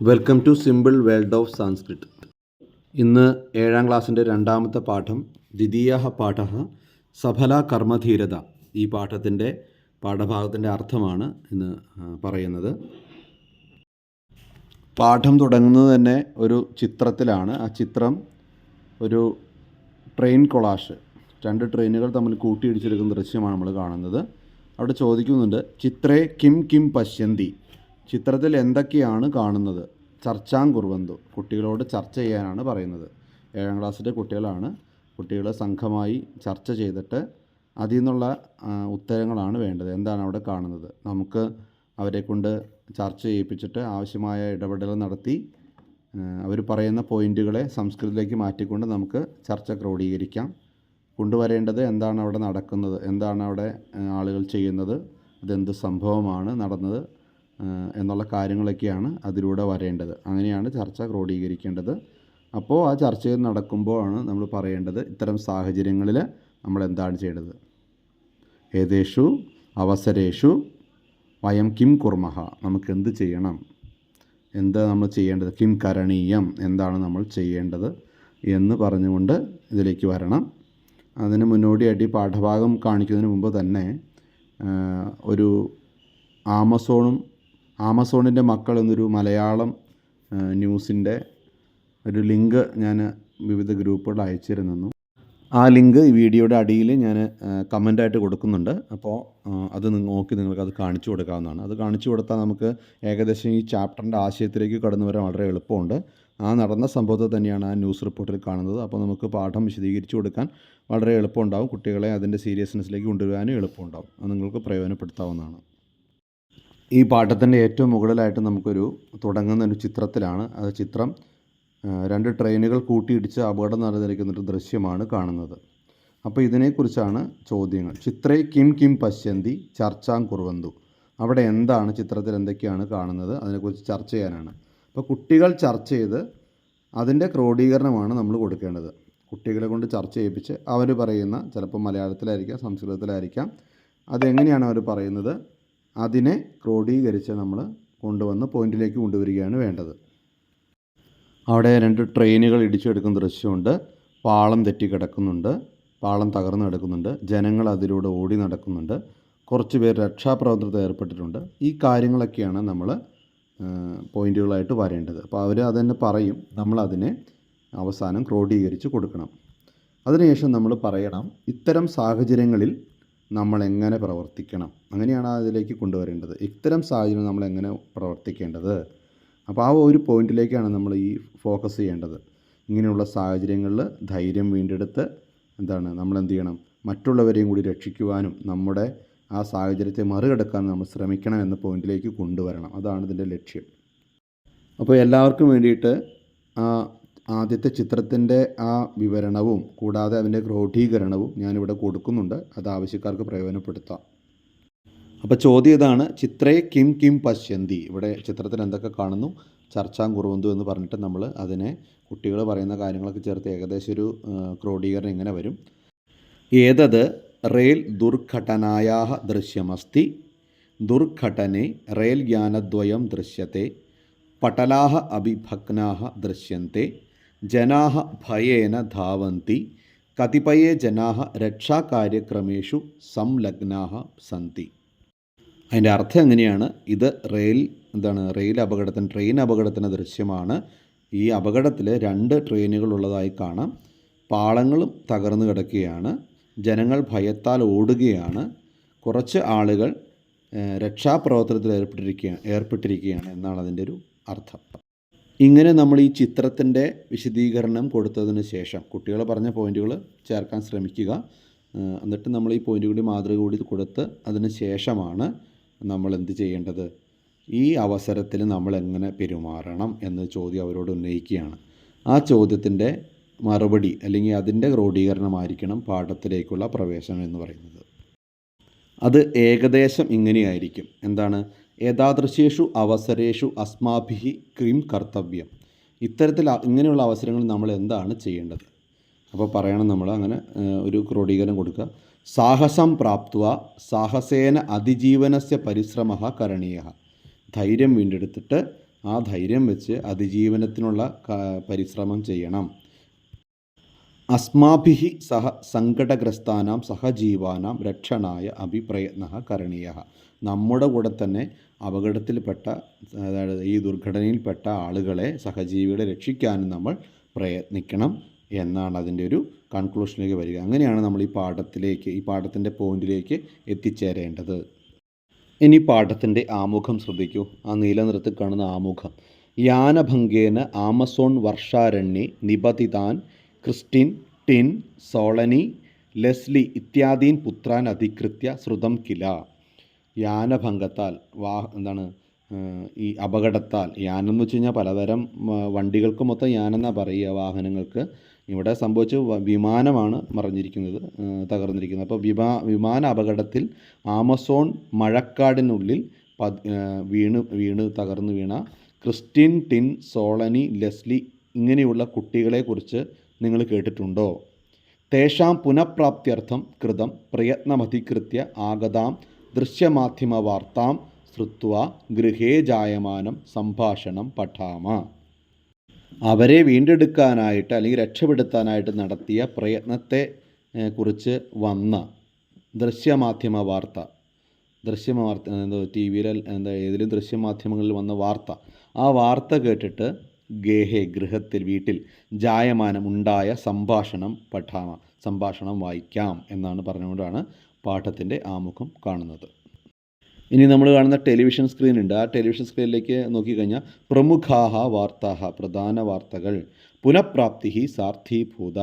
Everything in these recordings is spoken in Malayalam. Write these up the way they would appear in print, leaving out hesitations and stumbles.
Welcome to simple world of Sanskrit. ഇന്ന് 7ാം ക്ലാസ്സിൻ്റെ രണ്ടാമത്തെ പാഠം ദ്വിതീയ പാഠ സഫല കർമ്മധീരത. ഈ പാഠത്തിൻ്റെ പാഠഭാഗത്തിൻ്റെ അർത്ഥമാണ് ഇന്ന് പറയുന്നത്. പാഠം തുടങ്ങുന്നത് തന്നെ ഒരു ചിത്രത്തിലാണ്. ആ ചിത്രം ഒരു ട്രെയിൻ കൊളാഷ്, 2 ട്രെയിനുകൾ തമ്മിൽ കൂട്ടിയിടിച്ചെടുക്കുന്ന ദൃശ്യമാണ് നമ്മൾ കാണുന്നത്. അവിടെ ചോദിക്കുന്നുണ്ട്, ചിത്രേ കിം കിം പശ്യന്തി, ചിത്രത്തിൽ എന്തൊക്കെയാണ് കാണുന്നത്? ചർച്ചാം കുർവന്തു, കുട്ടികളോട് ചർച്ച ചെയ്യാനാണ് പറയുന്നത്. 7ാം ക്ലാസ്സിലെ കുട്ടികളാണ്. കുട്ടികൾ സംഘമായി ചർച്ച ചെയ്തിട്ട് അതിൽ നിന്നുള്ള ഉത്തരങ്ങളാണ് വേണ്ടത്. എന്താണ് അവിടെ കാണുന്നത്? നമുക്ക് അവരെ കൊണ്ട് ചർച്ച ചെയ്യിപ്പിച്ചിട്ട് ആവശ്യമായ ഇടപെടൽ നടത്തി അവർ പറയുന്ന പോയിൻറ്റുകളെ സംസ്കൃതത്തിലേക്ക് മാറ്റിക്കൊണ്ട് നമുക്ക് ചർച്ച ക്രോഡീകരിക്കാം. കൊണ്ടുവരേണ്ടത് എന്താണ് അവിടെ നടക്കുന്നത്, എന്താണ് അവിടെ ആളുകൾ ചെയ്യുന്നത്, അതെന്ത് സംഭവമാണ് നടന്നത് എന്നുള്ള കാര്യങ്ങളൊക്കെയാണ് അതിലൂടെ വരേണ്ടത്. അങ്ങനെയാണ് ചർച്ച ക്രോഡീകരിക്കേണ്ടത്. അപ്പോൾ ആ ചർച്ചയിൽ നടക്കുമ്പോഴാണ് നമ്മൾ പറയേണ്ടത് ഇത്തരം സാഹചര്യങ്ങളിൽ നമ്മൾ എന്താണ് ചെയ്യേണ്ടത്. ഏതേഷു അവസരേഷു വയം കിം കുർമഹ, നമുക്ക് എന്ത് ചെയ്യണം, എന്താ നമ്മൾ ചെയ്യേണ്ടത്, കിം കരണീയം, എന്താണ് നമ്മൾ ചെയ്യേണ്ടത് എന്ന് പറഞ്ഞുകൊണ്ട് ഇതിലേക്ക് വരണം. അതിന് മുന്നോടിയായിട്ട് ഈ പാഠഭാഗം കാണിക്കുന്നതിന് മുമ്പ് തന്നെ ഒരു ആമസോണിൻ്റെ മക്കൾ എന്നൊരു മലയാളം ന്യൂസിൻ്റെ ഒരു ലിങ്ക് ഞാൻ വിവിധ ഗ്രൂപ്പുകളിൽ അയച്ചിരുന്നു. ആ ലിങ്ക് ഈ വീഡിയോയുടെ അടിയിൽ ഞാൻ കമൻ്റായിട്ട് കൊടുക്കുന്നുണ്ട്. അപ്പോൾ അത് നോക്കി നിങ്ങൾക്കത് കാണിച്ചു കൊടുക്കാവുന്നതാണ്. അത് കാണിച്ചു കൊടുത്താൽ നമുക്ക് ഏകദേശം ഈ ചാപ്റ്ററിൻ്റെ ആശയത്തിലേക്ക് കടന്നു വരാൻ വളരെ എളുപ്പമുണ്ട്. ആ നടന്ന സംഭവത്തെ തന്നെയാണ് ആ ന്യൂസ് റിപ്പോർട്ടിൽ കാണുന്നത്. അപ്പോൾ നമുക്ക് പാഠം വിശദീകരിച്ചു കൊടുക്കാൻ വളരെ എളുപ്പമുണ്ടാകും. കുട്ടികളെ അതിൻ്റെ സീരിയസ്നെസ്സിലേക്ക് കൊണ്ടുവരാനും എളുപ്പമുണ്ടാകും. അത് നിങ്ങൾക്ക് പ്രയോജനപ്പെടുത്താവുന്നതാണ്. ഈ പാഠത്തിൻ്റെ ഏറ്റവും മുകളിലായിട്ട് നമുക്കൊരു തുടങ്ങുന്ന ഒരു ചിത്രത്തിലാണ്. അത് ചിത്രം 2 ട്രെയിനുകൾ കൂട്ടിയിടിച്ച് അപകടം നടന്നിരിക്കുന്നൊരു ദൃശ്യമാണ് കാണുന്നത്. അപ്പോൾ ഇതിനെക്കുറിച്ചാണ് ചോദ്യങ്ങൾ. ചിത്രേ കിം കിം പശ്യന്തി ചർച്ചാം കുർവന്തു, അവിടെ എന്താണ്, ചിത്രത്തിൽ എന്തൊക്കെയാണ് കാണുന്നത്, അതിനെക്കുറിച്ച് ചർച്ച ചെയ്യാനാണ്. അപ്പോൾ കുട്ടികൾ ചർച്ച ചെയ്ത് അതിൻ്റെ ക്രോഡീകരണമാണ് നമ്മൾ കൊടുക്കേണ്ടത്. കുട്ടികളെ കൊണ്ട് ചർച്ച ചെയ്യിപ്പിച്ച് അവർ പറയുന്ന, ചിലപ്പോൾ മലയാളത്തിലായിരിക്കാം, സംസ്കൃതത്തിലായിരിക്കാം, അതെങ്ങനെയാണ് അവർ പറയുന്നത് അതിനെ ക്രോഡീകരിച്ച് നമ്മൾ കൊണ്ടുവന്ന് പോയിന്റിലേക്ക് കൊണ്ടുവരികയാണ് വേണ്ടത്. അവിടെ 2 ട്രെയിനുകൾ ഇടിച്ചെടുക്കുന്ന ദൃശ്യമുണ്ട്. പാളം തെറ്റിക്കിടക്കുന്നുണ്ട്, പാളം തകർന്നു കിടക്കുന്നുണ്ട്, ജനങ്ങൾ അതിലൂടെ ഓടി നടക്കുന്നുണ്ട്, കുറച്ച് പേർ രക്ഷാപ്രവർത്തനത്തിൽ ഏർപ്പെട്ടിട്ടുണ്ട്. ഈ കാര്യങ്ങളൊക്കെയാണ് നമ്മൾ പോയിന്റുകളായിട്ട് വരേണ്ടത്. അപ്പോൾ അവർ അതന്നെ പറയും, നമ്മളതിനെ അവസാനം ക്രോഡീകരിച്ച് കൊടുക്കണം. അതിനുശേഷം നമ്മൾ പറയണം ഇത്തരം സാഹചര്യങ്ങളിൽ നമ്മൾ എങ്ങനെ പ്രവർത്തിക്കണം, അങ്ങനെയാണ് അതിലേക്ക് കൊണ്ടുവരേണ്ടത്. ഇത്തരം സാഹചര്യം നമ്മൾ എങ്ങനെ പ്രവർത്തിക്കേണ്ടത്. അപ്പോൾ ആ ഒരു പോയിന്റിലേക്കാണ് നമ്മൾ ഈ ഫോക്കസ് ചെയ്യേണ്ടത്. ഇങ്ങനെയുള്ള സാഹചര്യങ്ങളിൽ ധൈര്യം വീണ്ടെടുത്ത് നമ്മൾ എന്ത് ചെയ്യണം, മറ്റുള്ളവരെയും കൂടി രക്ഷിക്കുവാനും നമ്മുടെ ആ സാഹചര്യത്തെ മറികടക്കാനും നമ്മൾ ശ്രമിക്കണം എന്ന പോയിന്റിലേക്ക് കൊണ്ടുവരണം. അതാണ് ഇതിൻ്റെ ലക്ഷ്യം. അപ്പോൾ എല്ലാവർക്കും വേണ്ടിയിട്ട് ആദ്യത്തെ ചിത്രത്തിൻ്റെ ആ വിവരണവും കൂടാതെ അതിൻ്റെ ക്രോഡീകരണവും ഞാനിവിടെ കൊടുക്കുന്നുണ്ട്. അത് ആവശ്യക്കാർക്ക് പ്രയോജനപ്പെടുത്താം. അപ്പോൾ ചോദ്യം ഇതാണ്, ചിത്രേ കിം കിം പശ്യന്തി, ഇവിടെ ചിത്രത്തിൽ എന്തൊക്കെ കാണുന്നു, ചർച്ചാം കുറുവന്തു എന്ന് പറഞ്ഞിട്ട് നമ്മൾ അതിനെ കുട്ടികൾ പറയുന്ന കാര്യങ്ങളൊക്കെ ചേർത്ത് ഏകദേശം ഒരു ക്രോഡീകരണം ഇങ്ങനെ വരും. ഏതത് റെയിൽ ദുർഘടനായാഹ ദൃശ്യമസ്തി, ദുർഘടനെ റെയിൽ യാനദ്വയം ദൃശ്യത്തെ, പടലാഹ അഭിഭഗ്നാഹ ദൃശ്യന്തെ, ജനാഹ ഭയേന ധാവന്തി, കതിപയേ ജനാഹ രക്ഷാകാര്യക്രമേഷു സംലഗ്നാഹ സന്തി. അതിൻ്റെ അർത്ഥം എങ്ങനെയാണ്? ഇത് ട്രെയിൻ അപകടത്തിൻ്റെ ദൃശ്യമാണ്. ഈ അപകടത്തിൽ 2 ട്രെയിനുകൾ ഉള്ളതായി കാണാം. പാളങ്ങളും തകർന്നു കിടക്കുകയാണ്, ജനങ്ങൾ ഭയത്താൽ ഓടുകയാണ്, കുറച്ച് ആളുകൾ രക്ഷാപ്രവർത്തനത്തിൽ ഏർപ്പെട്ടിരിക്കുകയാണ് എന്നാണ് അതിൻ്റെ ഒരു അർത്ഥം. ഇങ്ങനെ നമ്മൾ ഈ ചിത്രത്തിൻ്റെ വിശദീകരണം കൊടുത്തതിന് ശേഷം കുട്ടികൾ പറഞ്ഞ പോയിന്റുകൾ ചേർക്കാൻ ശ്രമിക്കുക. എന്നിട്ട് നമ്മൾ ഈ പോയിന്റ് കൂടി മാതൃക കൂടി കൊടുത്ത് അതിന് ശേഷമാണ് നമ്മൾ എന്ത് ചെയ്യേണ്ടത്, ഈ അവസരത്തിൽ നമ്മൾ എങ്ങനെ പെരുമാറണം എന്ന ചോദ്യം അവരോട് ഉന്നയിക്കുകയാണ്. ആ ചോദ്യത്തിൻ്റെ മറുപടി അല്ലെങ്കിൽ അതിൻ്റെ ക്രോഡീകരണമായിരിക്കണം പാഠത്തിലേക്കുള്ള പ്രവേശനം എന്ന് പറയുന്നത്. അത് ഏകദേശം ഇങ്ങനെയായിരിക്കും. എന്താണ്? ഏതാദൃശേഷു അവസരേഷു അസ്മാഭിഹി കിം കർത്തവ്യം, ഇങ്ങനെയുള്ള അവസരങ്ങളിൽ നമ്മൾ എന്താണ് ചെയ്യേണ്ടത്. അപ്പോൾ പറയണം, നമ്മൾ അങ്ങനെ ഒരു ക്രോഡീകരണം കൊടുക്കുക. സാഹസം പ്രാപ്ത്വ സാഹസേന അതിജീവനസ്യ പരിശ്രമ കരണീയ, ധൈര്യം വീണ്ടെടുത്തിട്ട് ആ ധൈര്യം വെച്ച് അതിജീവനത്തിനുള്ള പരിശ്രമം ചെയ്യണം. അസ്മാഭിः സഹ സങ്കടഗ്രസ്താനാം സഹജീവാനാം രക്ഷണായ അഭിപ്രയത്നഃ കരണീയഃ. നമ്മുടെ കൂടെ തന്നെ അപകടത്തിൽപ്പെട്ട, അതായത് ഈ ദുർഘടനയിൽപ്പെട്ട ആളുകളെ, സഹജീവികളെ രക്ഷിക്കാനും നമ്മൾ പ്രയത്നിക്കണം എന്നാണ് അതിൻ്റെ ഒരു കൺക്ലൂഷനിലേക്ക് വരിക. അങ്ങനെയാണ് നമ്മൾ ഈ പാഠത്തിൻ്റെ പോയിന്റിലേക്ക് എത്തിച്ചേരേണ്ടത്. ഇനി പാഠത്തിൻ്റെ ആമുഖം ശ്രദ്ധിക്കൂ. ആ നീല നിറത്തിൽ കാണുന്ന ആമുഖം. യാനഭംഗേന ആമസോൺ വർഷാരണ്യെ നിപതിതാൻ ക്രിസ്റ്റിൻ, ടിൻ, സോളനി, ലെസ്ലി ഇത്യാദീൻ പുത്രാൻ അധികൃത്യ ശ്രുതം കില. യാനഭംഗത്താൽ, ഈ അപകടത്താൽ, യാനം എന്ന് വെച്ച് കഴിഞ്ഞാൽ പലതരം വണ്ടികൾക്ക് മൊത്തം യാനെന്നാണ് പറയുക, വാഹനങ്ങൾക്ക്. ഇവിടെ സംഭവിച്ച വിമാനമാണ് മറിഞ്ഞിരിക്കുന്നത്, തകർന്നിരിക്കുന്നത്. അപ്പോൾ വിമാന അപകടത്തിൽ ആമസോൺ മഴക്കാടിനുള്ളിൽ വീണ് തകർന്നു വീണ ക്രിസ്റ്റിൻ, ടിൻ, സോളനി, ലെസ്ലി ഇങ്ങനെയുള്ള കുട്ടികളെക്കുറിച്ച് നിങ്ങൾ കേട്ടിട്ടുണ്ടോ? തേഷാം പുനഃപ്രാപ്ത്യർത്ഥം കൃതം പ്രയത്നമധികൃത്യ ആഗതാം ദൃശ്യമാധ്യമ വാർത്താം ശ്രുത്വ ഗൃഹേ ജായമാനം സംഭാഷണം പഠാമ. അവരെ വീണ്ടെടുക്കാനായിട്ട് അല്ലെങ്കിൽ രക്ഷപ്പെടുത്താനായിട്ട് നടത്തിയ പ്രയത്നത്തെ കുറിച്ച് വന്ന ദൃശ്യമാധ്യമ വാർത്ത, ടി വിയിൽ ഏതെങ്കിലും ദൃശ്യമാധ്യമങ്ങളിൽ വന്ന വാർത്ത, ആ വാർത്ത കേട്ടിട്ട് ഗൃഹത്തിൽ, വീട്ടിൽ ജായമാനം ഉണ്ടായ സംഭാഷണം പഠാമ, സംഭാഷണം വായിക്കാം എന്നാണ് പറഞ്ഞുകൊണ്ടാണ് പാഠത്തിൻ്റെ ആമുഖം കാണുന്നത്. ഇനി നമ്മൾ കാണുന്ന ടെലിവിഷൻ സ്ക്രീൻ ഉണ്ട്. ആ ടെലിവിഷൻ സ്ക്രീനിലേക്ക് നോക്കിക്കഴിഞ്ഞാൽ പ്രമുഖാഹ വാർത്താഹ, പ്രധാന വാർത്തകൾ. പുനഃപ്രാപ്തി സാർത്ഥീഭൂത,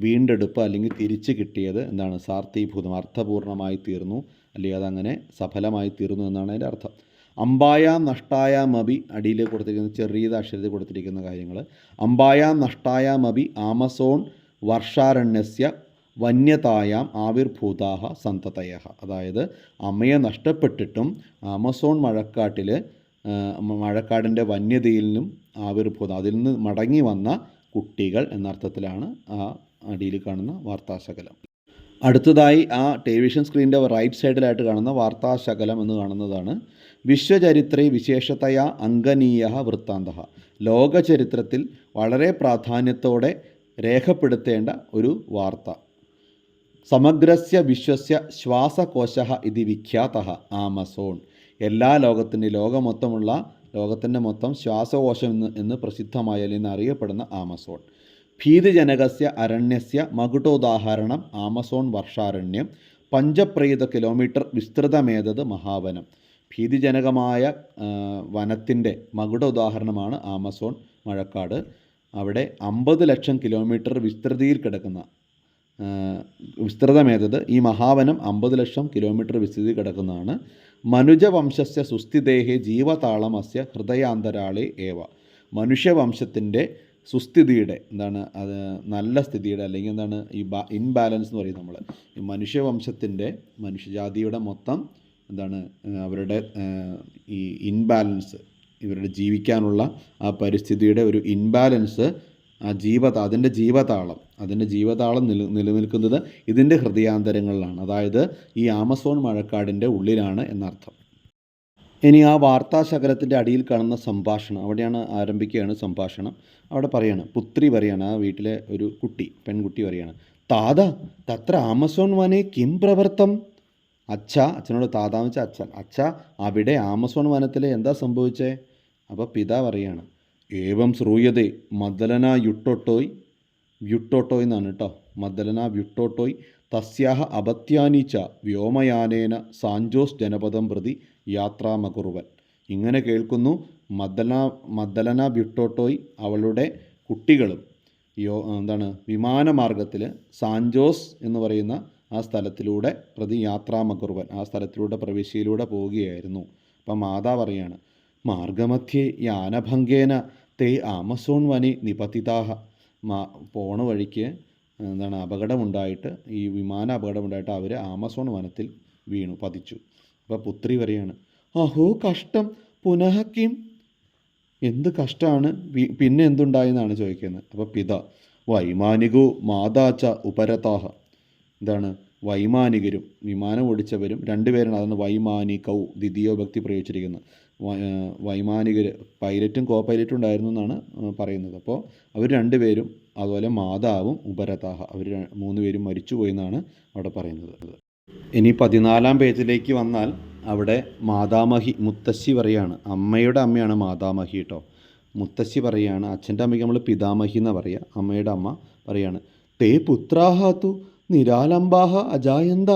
വീണ്ടെടുപ്പ് അല്ലെങ്കിൽ തിരിച്ചു കിട്ടിയത് സാർത്ഥീഭൂതം, അർത്ഥപൂർണമായി തീർന്നു, അല്ലെങ്കിൽ അതങ്ങനെ സഫലമായി തീർന്നു എന്നാണ് അതിൻ്റെ അർത്ഥം. അമ്പായാം നഷ്ടായാമപി, അടിയിൽ കൊടുത്തിരിക്കുന്ന ചെറിയ അക്ഷരത്തിൽ കൊടുത്തിരിക്കുന്ന കാര്യങ്ങൾ. അമ്പായാം നഷ്ടായാമപി ആമസോൺ വർഷാരണ്യസ്യ വന്യതായാം ആവിർഭൂതാഹ സന്തതയ. അതായത് അമ്മയെ നഷ്ടപ്പെട്ടിട്ടും ആമസോൺ മഴക്കാടിൻ്റെ വന്യതയിലും അതിൽ നിന്ന് മടങ്ങി വന്ന കുട്ടികൾ എന്നർത്ഥത്തിലാണ് ആ അടിയിൽ കാണുന്ന വാർത്താശകലം. അടുത്തതായി ആ ടെലിവിഷൻ സ്ക്രീനിൻ്റെ റൈറ്റ് സൈഡിലായിട്ട് കാണുന്ന വാർത്താശകലം എന്ന് കാണുന്നതാണ് വിശ്വചരിത്രേ വിശേഷതയാ അങ്കനീയ വൃത്താന്തഃ. ലോകചരിത്രത്തിൽ വളരെ പ്രാധാന്യത്തോടെ രേഖപ്പെടുത്തേണ്ട ഒരു വാർത്ത. സമഗ്രസ്യ വിശ്വസ്യ ശ്വാസകോശഃ ഇതി വിഖ്യാതഃ ആമസോൺ. എല്ലാ ലോകത്തിൻ്റെ മൊത്തം ശ്വാസകോശം എന്ന് പ്രസിദ്ധമായ, അല്ലെങ്കിൽ അറിയപ്പെടുന്ന ആമസോൺ. ഭീതിജനകസ്യ അരണ്യസ്യ മകുടോദാഹരണം ആമസോൺ വർഷാരണ്യം. 5 കിലോമീറ്റർ വിസ്തൃതമേതത് മഹാവനം. ഭീതിജനകമായ വനത്തിൻ്റെ മകുട ഉദാഹരണമാണ് ആമസോൺ മഴക്കാട്. അവിടെ 50 ലക്ഷം കിലോമീറ്റർ വിസ്തൃതിയിൽ കിടക്കുന്ന, വിസ്തൃതമേതത് ഈ മഹാവനം 50 ലക്ഷം കിലോമീറ്റർ വിസ്തൃതി കിടക്കുന്നതാണ്. മനുജവംശസ്യ സുസ്ഥിതേഹേ ജീവതാളമസ്യ ഹൃദയാന്തരാളേ ഏവ. മനുഷ്യവംശത്തിൻ്റെ സുസ്ഥിതിയുടെ, അത് നല്ല സ്ഥിതിയുടെ, അല്ലെങ്കിൽ ഈ ഇൻബാലൻസ് എന്ന് പറയും നമ്മൾ. ഈ മനുഷ്യജാതിയുടെ മൊത്തം അവരുടെ ഈ ഇൻബാലൻസ്, ഇവരുടെ ജീവിക്കാനുള്ള ആ പരിസ്ഥിതിയുടെ ഒരു ഇൻബാലൻസ്, അതിൻ്റെ ജീവതാളം നിലനിൽക്കുന്നത് ഇതിൻ്റെ ഹൃദയാന്തരങ്ങളിലാണ്. അതായത് ഈ ആമസോൺ മഴക്കാടിൻ്റെ ഉള്ളിലാണ് എന്നർത്ഥം. ഇനി ആ വാർത്താശകലത്തിൻ്റെ അടിയിൽ കാണുന്ന സംഭാഷണം, അവിടെയാണ് ആരംഭിക്കുകയാണ് സംഭാഷണം. അവിടെ പറയാണ്, പുത്രി പറയാണ്, ആ വീട്ടിലെ ഒരു പെൺകുട്ടി പറയാണ്, താത തത്ര ആമസോൺ വനെ കിം പ്രവർത്തം. അച്ഛനോട്, താതാന്ന് വെച്ചാൽ അച്ഛൻ, അവിടെ ആമസോൺ വനത്തിൽ എന്താ സംഭവിച്ചേ? അപ്പോൾ പിതാ പറയാണ്, ഏവം ശ്രൂയതേ മദ്ദലന യുട്ടോട്ടോയ് എന്നാണ് കേട്ടോ, മദ്ദലന വ്യുട്ടോട്ടോയ് തസ്യാഹ അപത്യാനീച്ച വ്യോമയാനേന സാഞ്ചോസ് ജനപദം പ്രതി യാത്രാമകുറുവൻ. ഇങ്ങനെ കേൾക്കുന്നു, മദ്ദലന വ്യുട്ടോട്ടോയ് അവളുടെ കുട്ടികളും വിമാനമാർഗത്തിൽ സാഞ്ചോസ് എന്ന് പറയുന്ന ആ സ്ഥലത്തിലൂടെ പ്രതി യാത്രാമകുറുവൻ, ആ സ്ഥലത്തിലൂടെ പ്രവിശ്യയിലൂടെ പോവുകയായിരുന്നു. അപ്പം മാതാ പറയാണ്, മാർഗമധ്യേ യാനഭംഗേന തേ ആമസോൺ വനി നിപതിതാഹ. പോണ വഴിക്ക് അപകടമുണ്ടായിട്ട്, ഈ വിമാന അപകടമുണ്ടായിട്ട് അവർ ആമസോൺ വനത്തിൽ പതിച്ചു. അപ്പോൾ പുത്രി പറയാണ്, അഹോ കഷ്ടം പുനഃ കിം. എന്ത് കഷ്ടമാണ്, പിന്നെ എന്തുണ്ടായെന്നാണ് ചോദിക്കുന്നത്. അപ്പോൾ പിതാ വൈമാനികോ മാതാച്ച ഉപരതാഹ. വൈമാനികരും, വിമാനം ഓടിച്ചവരും 2 പേരാണ്. അതാണ് വൈമാനികൗ ദ്വിതീയോ ഭക്തി പ്രയോഗിച്ചിരിക്കുന്നത്. വൈമാനികർ, പൈലറ്റും കോ പൈലറ്റും ഉണ്ടായിരുന്നു എന്നാണ് പറയുന്നത്. അപ്പോൾ അവർ രണ്ടുപേരും അതുപോലെ മാതാവും ഉപരതാഹ, അവർ മൂന്ന് പേരും മരിച്ചുപോയി എന്നാണ് അവിടെ പറയുന്നത്. ഇനി 14-ാം പേജിലേക്ക് വന്നാൽ അവിടെ മാതാമഹി, മുത്തശ്ശി പറയാണ്, അമ്മയുടെ അമ്മയാണ് മാതാമഹി കേട്ടോ. മുത്തശ്ശി പറയാണ്, അച്ഛൻ്റെ അമ്മയ്ക്ക് നമ്മൾ പിതാമഹി എന്നാണ് പറയുക, അമ്മയുടെ അമ്മ പറയാണ്, തേ പുത്രാഹാത്തു നിരാലംബാഹ അജായന്ത,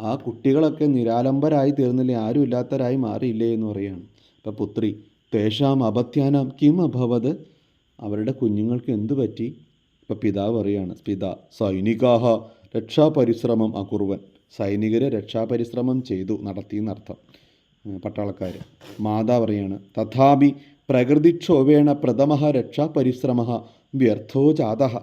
ആ കുട്ടികളൊക്കെ നിരാലംബരായി തീർന്നില്ലേ, ആരും ഇല്ലാത്തവരായി മാറിയില്ലേ എന്ന് പറയാണ്. അപ്പം പുത്രി, തേഷാം അപത്യാനാം കിം അഭവത്, അവരുടെ കുഞ്ഞുങ്ങൾക്ക് എന്തു പറ്റി? ഇപ്പം പിതാവ് പറയാണ്, സൈനികാഹ രക്ഷാപരിശ്രമം അകുർവൻ, സൈനികർ രക്ഷാപരിശ്രമം ചെയ്തു, നടത്തി എന്നർത്ഥം, പട്ടാളക്കാർ. മാതാ പറയാണ്, തഥാപി പ്രകൃതിക്ഷോഭേണ പ്രഥമ രക്ഷാപരിശ്രമ വ്യർത്ഥോ ജാതഃ,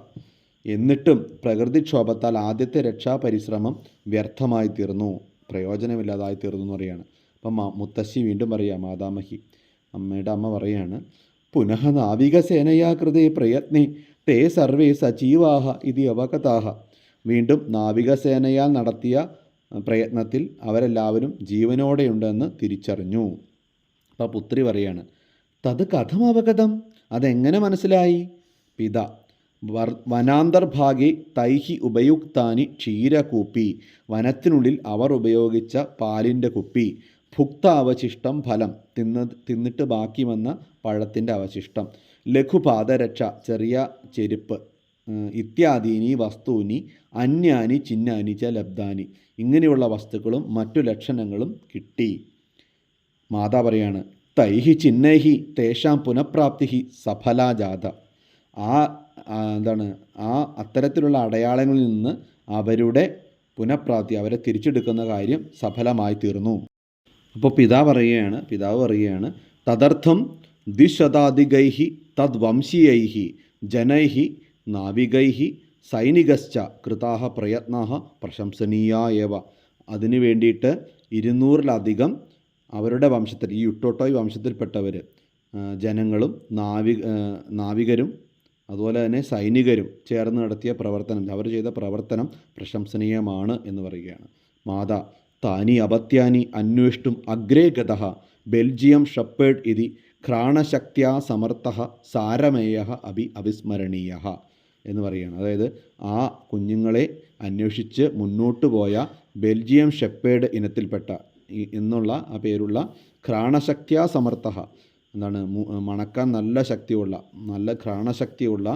എന്നിട്ടും പ്രകൃതിക്ഷോഭത്താൽ ആദ്യത്തെ രക്ഷാപരിശ്രമം വ്യർത്ഥമായി തീർന്നു, പ്രയോജനമില്ലാതായി തീർന്നു എന്ന് പറയുകയാണ്. അപ്പം മുത്തശ്ശി വീണ്ടും പറയുക, മാതാമഹി അമ്മയുടെ അമ്മ പറയാണ്, പുനഃ നാവികസേനയാ കൃതേ പ്രയത്നേ തേ സർവേ സജീവാഹ ഇതി അവഗതാഹ, വീണ്ടും നാവികസേനയാൽ നടത്തിയ പ്രയത്നത്തിൽ അവരെല്ലാവരും ജീവനോടെയുണ്ടെന്ന് തിരിച്ചറിഞ്ഞു. അപ്പോൾ പുത്രി പറയാണ്, തത് കഥം അവഗതം, അതെങ്ങനെ മനസ്സിലായി? പിത, വനാന്തർഭാഗി തൈഹി ഉപയുക്താനി ക്ഷീരകൂപ്പി, വനത്തിനുള്ളിൽ അവർ ഉപയോഗിച്ച പാലിൻ്റെ കുപ്പി, ഭുക്ത അവശിഷ്ടം ഫലം, തിന്നിട്ട് ബാക്കി വന്ന പഴത്തിൻ്റെ അവശിഷ്ടം, ലഘുപാദരക്ഷ ചെറിയ ചെരുപ്പ്, ഇത്യാദീനി വസ്തുനി അന്യാനി ചിഹ്നാനി ച ലബ്ധാനി, ഇങ്ങനെയുള്ള വസ്തുക്കളും മറ്റു ലക്ഷണങ്ങളും കിട്ടി. മാതാ പറയാണ്, തൈഹി ചിഹ്നൈഹി തേഷാം പുനഃപ്രാപ്തി സഫലാജാത, ആ അത്തരത്തിലുള്ള അടയാളങ്ങളിൽ നിന്ന് അവരുടെ പുനഃപ്രാപ്തി, അവരെ തിരിച്ചെടുക്കുന്ന കാര്യം സഫലമായി തീർന്നു. അപ്പോൾ പിതാവ് പറയുകയാണ്, തദർത്ഥം ദ്വിശതാധികൈഹി തദ്വംശീയൈഹി ജനൈഹി നാവികൈഹി സൈനികശ്ച കൃതാഹ പ്രയത്നാഹ പ്രശംസനീയാ ഏവ, അതിനു വേണ്ടിയിട്ട് 200-ലധികം അവരുടെ വംശത്തിൽ, ഈ യുട്ടോട്ടോയ് വംശത്തിൽപ്പെട്ടവർ, ജനങ്ങളും നാവികരും അതുപോലെ തന്നെ സൈനികരും ചേർന്ന് നടത്തിയ പ്രവർത്തനം, അവർ ചെയ്ത പ്രവർത്തനം പ്രശംസനീയമാണ് എന്ന് പറയുകയാണ്. മാതാ, താനി അപത്യാനി അന്വേഷ്ടും അഗ്രേ ഗതഃ ബെൽജിയം ഷെപ്പേർഡ് ഇതി ഘ്രാണശക്തിയാ സമർത്ഥഃ സാരമേയ അവിസ്മരണീയ എന്ന് പറയുകയാണ്. അതായത് ആ കുഞ്ഞുങ്ങളെ അന്വേഷിച്ച് മുന്നോട്ട് പോയ ബെൽജിയം ഷെപ്പേർഡ് ഇനത്തിൽപ്പെട്ട എന്നുള്ള ആ പേരുള്ള ഘ്രാണശക്തിയാ സമർത്ഥഃ, മണക്കാൻ നല്ല ശക്തിയുള്ള, നല്ല ഘ്രാണശക്തിയുള്ള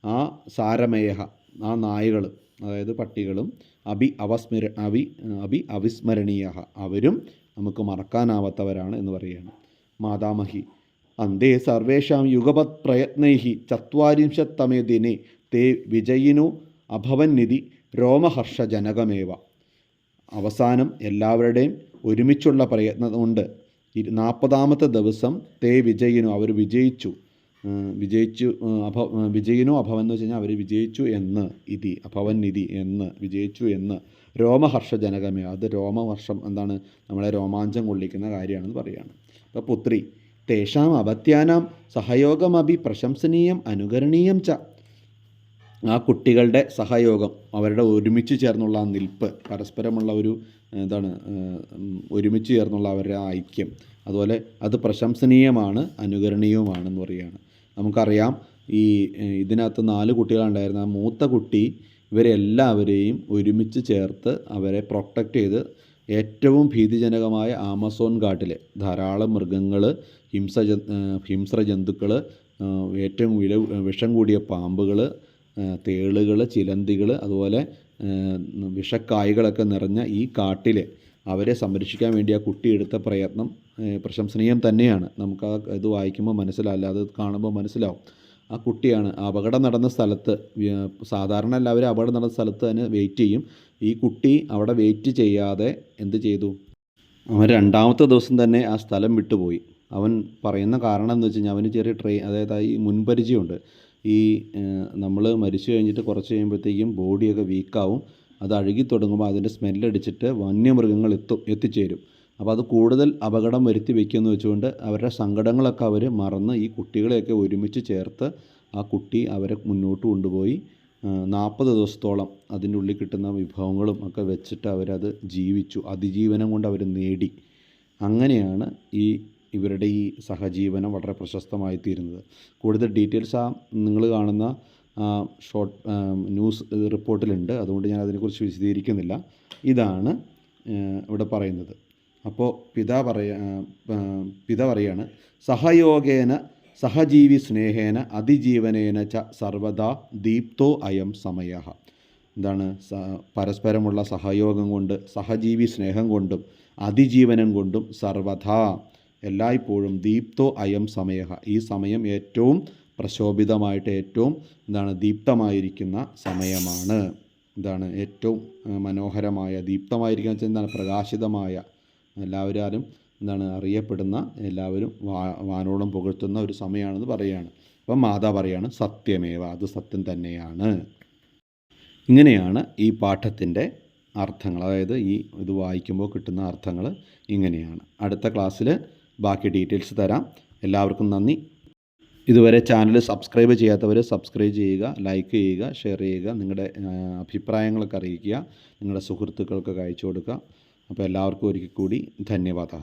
ആ സാരമേയ, ആ നായകൾ, അതായത് പട്ടികളും, അവിസ്മരണീയ, അവരും നമുക്ക് മറക്കാനാവാത്തവരാണ് എന്ന് പറയുകയാണ്. മാതാമഹി, അന്തേ സർവേഷാം യുഗപത് പ്രയത്നൈഹി 40-തമേ ദിനെ തേ വിജയിനോ അഭവന്നിധി രോമഹർഷജനകമേവ, അവസാനം എല്ലാവരുടെയും ഒരുമിച്ചുള്ള പ്രയത്നം കൊണ്ട് 40-ാമത്തെ ദിവസം തേ വിജയിനോ, അവർ വിജയിച്ചു, വിജയിനോ അഭവൻ എന്ന് വെച്ച് കഴിഞ്ഞാൽ അവർ വിജയിച്ചു എന്ന്, ഇതി അഭവൻ നിധി എന്ന്, വിജയിച്ചു എന്ന്, രോമഹർഷജനകമേ, അത് രോമഹർഷം, നമ്മളെ രോമാഞ്ചം കൊള്ളിക്കുന്ന കാര്യമാണെന്ന് പറയുകയാണ്. അപ്പോൾ പുത്രി, തേഷാം അപത്യാനാം സഹയോഗമപി പ്രശംസനീയം അനുകരണീയം ച, ആ കുട്ടികളുടെ സഹയോഗം, അവരുടെ ഒരുമിച്ച് ചേർന്നുള്ള ആ നിൽപ്പ്, പരസ്പരമുള്ള ഒരു ഒരുമിച്ച് ചേർന്നുള്ള അവരുടെ ആ ഐക്യം, അതുപോലെ അത് പ്രശംസനീയമാണ് അനുകരണീയവുമാണെന്ന് പറയുകയാണ്. നമുക്കറിയാം, ഇതിനകത്ത് 4 കുട്ടികളുണ്ടായിരുന്നു. ആ മൂത്ത കുട്ടി ഇവരെല്ലാവരെയും ഒരുമിച്ച് ചേർത്ത് അവരെ പ്രൊട്ടക്റ്റ് ചെയ്ത്, ഏറ്റവും ഭീതിജനകമായ ആമസോൺ കാട്ടിലെ ധാരാളം മൃഗങ്ങൾ, ഹിംസ്ര ജന്തുക്കൾ, ഏറ്റവും വിഷം കൂടിയ പാമ്പുകൾ, തേളുകൾ, ചിലന്തികൾ, അതുപോലെ വിഷക്കായ്കളൊക്കെ നിറഞ്ഞ ഈ കാട്ടിൽ അവരെ സംരക്ഷിക്കാൻ വേണ്ടി ആ കുട്ടി എടുത്ത പ്രയത്നം പ്രശംസനീയം തന്നെയാണ്. നമുക്ക് ഇത് വായിക്കുമ്പോൾ മനസ്സിലാവില്ല, അത് കാണുമ്പോൾ മനസ്സിലാവും. ആ കുട്ടിയാണ് അപകടം നടന്ന സ്ഥലത്ത്, സാധാരണ എല്ലാവരും അപകടം നടന്ന സ്ഥലത്ത് തന്നെ വെയിറ്റ് ചെയ്യും. ഈ കുട്ടി അവിടെ വെയിറ്റ് ചെയ്യാതെ എന്ത് ചെയ്തു, അവൻ 2-ാമത്തെ ദിവസം തന്നെ ആ സ്ഥലം വിട്ടുപോയി. അവൻ പറയുന്ന കാരണം എന്ന് വെച്ച് കഴിഞ്ഞാൽ അവന് ചെറിയ അതായത് ഈ മുൻപരിചയമുണ്ട്. നമ്മൾ മരിച്ചു കഴിഞ്ഞിട്ട് കുറച്ച് കഴിയുമ്പോഴത്തേക്കും ബോഡിയൊക്കെ വീക്കാവും, അത് അഴുകി തുടങ്ങുമ്പോൾ അതിൻ്റെ സ്മെല്ലടിച്ചിട്ട് വന്യമൃഗങ്ങൾ എത്തിച്ചേരും. അപ്പോൾ അത് കൂടുതൽ അപകടം വരുത്തി വയ്ക്കുമെന്ന് വെച്ചുകൊണ്ട് അവരുടെ സങ്കടങ്ങളൊക്കെ അവർ മറന്ന് ഈ കുട്ടികളെയൊക്കെ ഒരുമിച്ച് ചേർത്ത് ആ കുട്ടി അവരെ മുന്നോട്ട് കൊണ്ടുപോയി 40 ദിവസത്തോളം അതിൻ്റെ ഉള്ളിൽ കിട്ടുന്ന വിഭവങ്ങളും ഒക്കെ വെച്ചിട്ട് അവരത് ജീവിച്ചു, അതിജീവനം കൊണ്ട് അവർ നേടി. അങ്ങനെയാണ് ഈ ഇവരുടെ ഈ സഹജീവനം വളരെ പ്രശസ്തമായി തീരുന്നത്. കൂടുതൽ ഡീറ്റെയിൽസ് നിങ്ങൾ കാണുന്ന ഷോർട്ട് ന്യൂസ് റിപ്പോർട്ടിലുണ്ട്. അതുകൊണ്ട് ഞാൻ അതിനെക്കുറിച്ച് വിശദീകരിക്കുന്നില്ല. ഇതാണ് ഇവിടെ പറയുന്നത്. അപ്പോൾ പിത പറയാണ്, സഹയോഗേന സഹജീവി സ്നേഹേന അതിജീവനേന ച സർവദാ ദീപ്തോ അയം സമയഃ. എന്താണ്? പരസ്പരമുള്ള സഹയോഗം കൊണ്ട്, സഹജീവി സ്നേഹം കൊണ്ടും അതിജീവനം കൊണ്ടും സർവദാ എല്ലായ്പ്പോഴും ദീപ്തോ അയം സമയഃ, ഈ സമയം ഏറ്റവും പ്രശോഭിതമായിട്ട് ഏറ്റവും ദീപ്തമായിരിക്കുന്ന സമയമാണ്. ഏറ്റവും മനോഹരമായ, ദീപ്തമായിരിക്കുന്ന വെച്ചാൽ പ്രകാശിതമായ, എല്ലാവരും അറിയപ്പെടുന്ന, എല്ലാവരും വാനോളം പുകഴ്ത്തുന്ന ഒരു സമയമാണെന്ന് പറയുകയാണ്. അപ്പം മാതാ പറയാണ്, സത്യമേവ, അത് സത്യം തന്നെയാണ്. ഇങ്ങനെയാണ് ഈ പാഠത്തിൻ്റെ അർത്ഥങ്ങൾ, അതായത് ഇത് വായിക്കുമ്പോൾ കിട്ടുന്ന അർത്ഥങ്ങൾ ഇങ്ങനെയാണ്. അടുത്ത ക്ലാസ്സിൽ ബാക്കി ഡീറ്റെയിൽസ് തരാം. എല്ലാവർക്കും നന്ദി. ഇതുവരെ ചാനൽ സബ്സ്ക്രൈബ് ചെയ്യാത്തവർ സബ്സ്ക്രൈബ് ചെയ്യുക, ലൈക്ക് ചെയ്യുക, ഷെയർ ചെയ്യുക, നിങ്ങളുടെ അഭിപ്രായങ്ങളൊക്കെ അറിയിക്കുക, നിങ്ങളുടെ സുഹൃത്തുക്കൾക്കൊക്കെ അയച്ചു കൊടുക്കുക. അപ്പോൾ എല്ലാവർക്കും ഒരിക്കൽ കൂടി ധന്യവാദം.